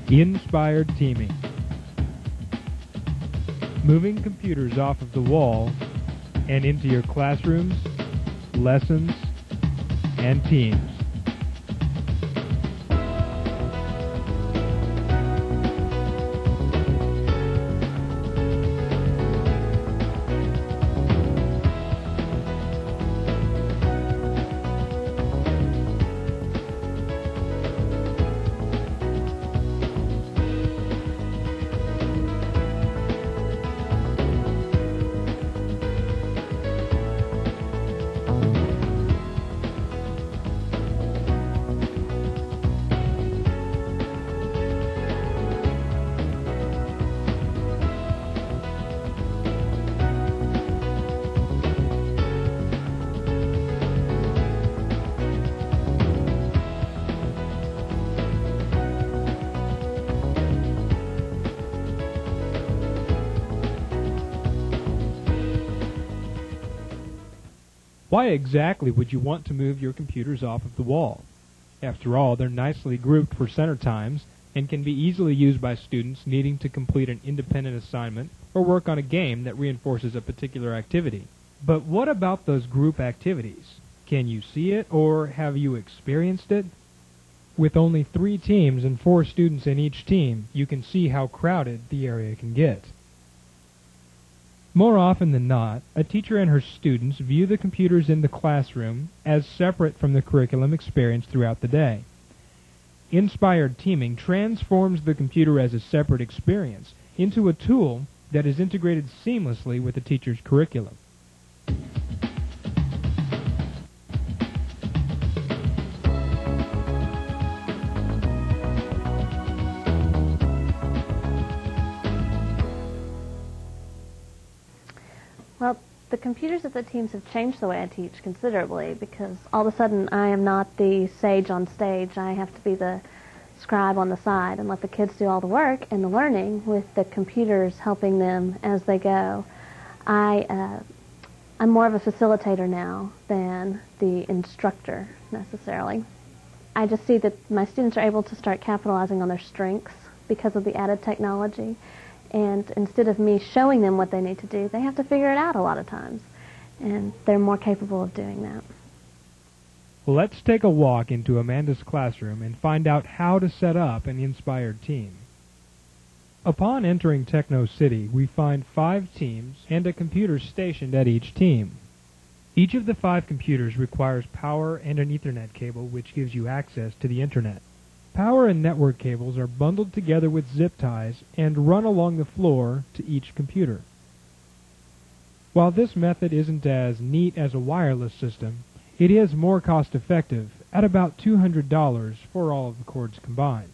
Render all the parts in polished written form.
Inspired teaming. Moving computers off of the wall and into your classrooms, lessons, and teams. Why exactly would you want to move your computers off of the wall? After all, they're nicely grouped for center times and can be easily used by students needing to complete an independent assignment or work on a game that reinforces a particular activity. But what about those group activities? Can you see it, or have you experienced it? With only 3 teams and 4 students in each team, you can see how crowded the area can get. More often than not, a teacher and her students view the computers in the classroom as separate from the curriculum experience throughout the day. Inspired teaming transforms the computer as a separate experience into a tool that is integrated seamlessly with the teacher's curriculum. Well, the computers at the teams have changed the way I teach considerably, because all of a sudden I am not the sage on stage. I have to be the scribe on the side and let the kids do all the work and the learning with the computers helping them as they go. I'm more of a facilitator now than the instructor necessarily. I just see that my students are able to start capitalizing on their strengths because of the added technology. And instead of me showing them what they need to do, they have to figure it out a lot of times. And they're more capable of doing that. Let's take a walk into Amanda's classroom and find out how to set up an inspired team. Upon entering Techno City, we find 5 teams and a computer stationed at each team. Each of the 5 computers requires power and an Ethernet cable, which gives you access to the Internet. Power and network cables are bundled together with zip ties and run along the floor to each computer. While this method isn't as neat as a wireless system, it is more cost-effective at about $200 for all of the cords combined.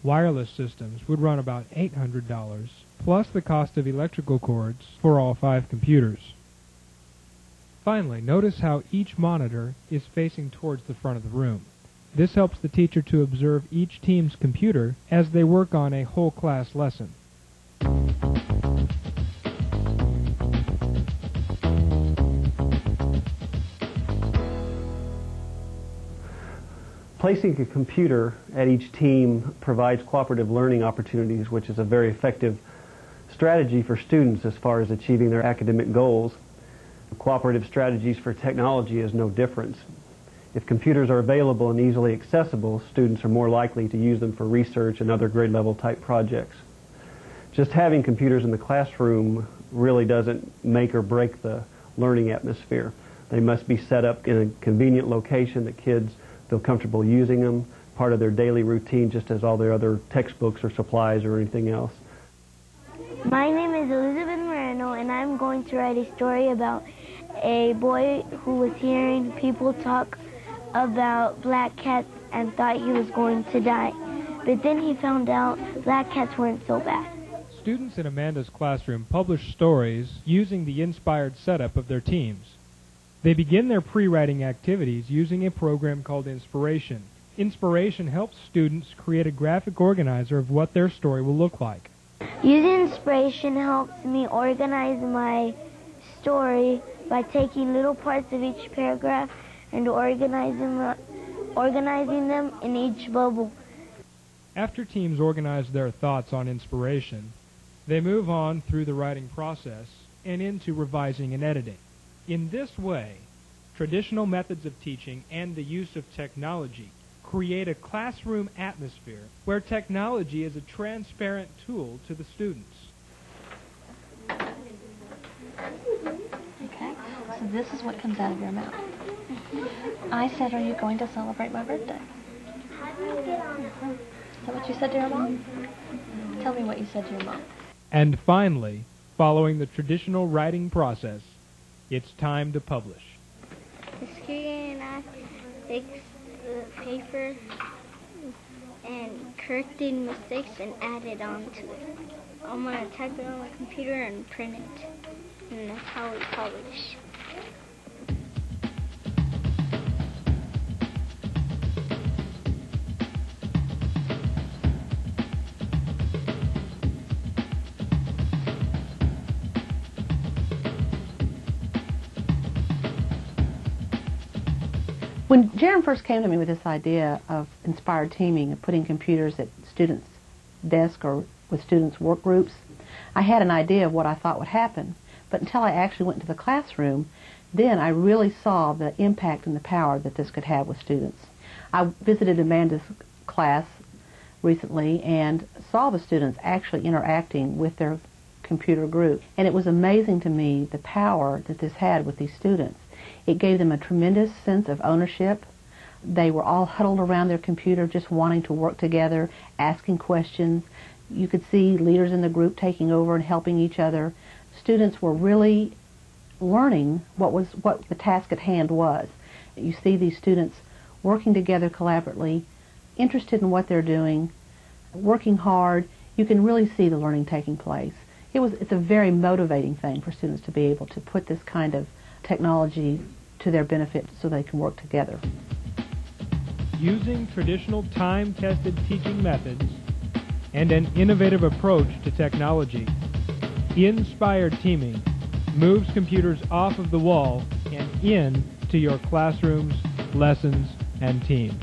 Wireless systems would run about $800, plus the cost of electrical cords for all 5 computers. Finally, notice how each monitor is facing towards the front of the room. This helps the teacher to observe each team's computer as they work on a whole class lesson. Placing a computer at each team provides cooperative learning opportunities, which is a very effective strategy for students as far as achieving their academic goals. Cooperative strategies for technology is no different. If computers are available and easily accessible, students are more likely to use them for research and other grade level type projects. Just having computers in the classroom really doesn't make or break the learning atmosphere. They must be set up in a convenient location that kids feel comfortable using them, part of their daily routine, just as all their other textbooks or supplies or anything else. My name is Elizabeth Moreno, and I'm going to write a story about a boy who was hearing people talk about black cats and thought he was going to die. But then he found out black cats weren't so bad. Students in Amanda's classroom publish stories using the inspired setup of their teams. They begin their pre-writing activities using a program called Inspiration. Inspiration helps students create a graphic organizer of what their story will look like. Using Inspiration helps me organize my story by taking little parts of each paragraph and organizing them in each bubble. After teams organize their thoughts on inspiration, they move on through the writing process and into revising and editing. In this way, traditional methods of teaching and the use of technology create a classroom atmosphere where technology is a transparent tool to the students. Okay, so this is what comes out of your mouth. I said, are you going to celebrate my birthday? Is that what you said to your mom? Tell me what you said to your mom. And finally, following the traditional writing process, it's time to publish. Miss and I fixed the paper and corrected mistakes and added on to it. I'm going to type it on my computer and print it. And that's how we publish. When Jaron first came to me with this idea of inspired teaming and putting computers at students' desks or with students' work groups, I had an idea of what I thought would happen. But until I actually went into the classroom, then I really saw the impact and the power that this could have with students. I visited Amanda's class recently and saw the students actually interacting with their computer group. And it was amazing to me the power that this had with these students. It gave them a tremendous sense of ownership. They were all huddled around their computer just wanting to work together, asking questions. You could see leaders in the group taking over and helping each other. Students were really learning what the task at hand was. You see these students working together collaboratively, interested in what they're doing, working hard. You can really see the learning taking place. It's a very motivating thing for students to be able to put this kind of technology to their benefit so they can work together. Using traditional time-tested teaching methods and an innovative approach to technology, Inspired Teaming moves computers off of the wall and into your classrooms, lessons, and teams.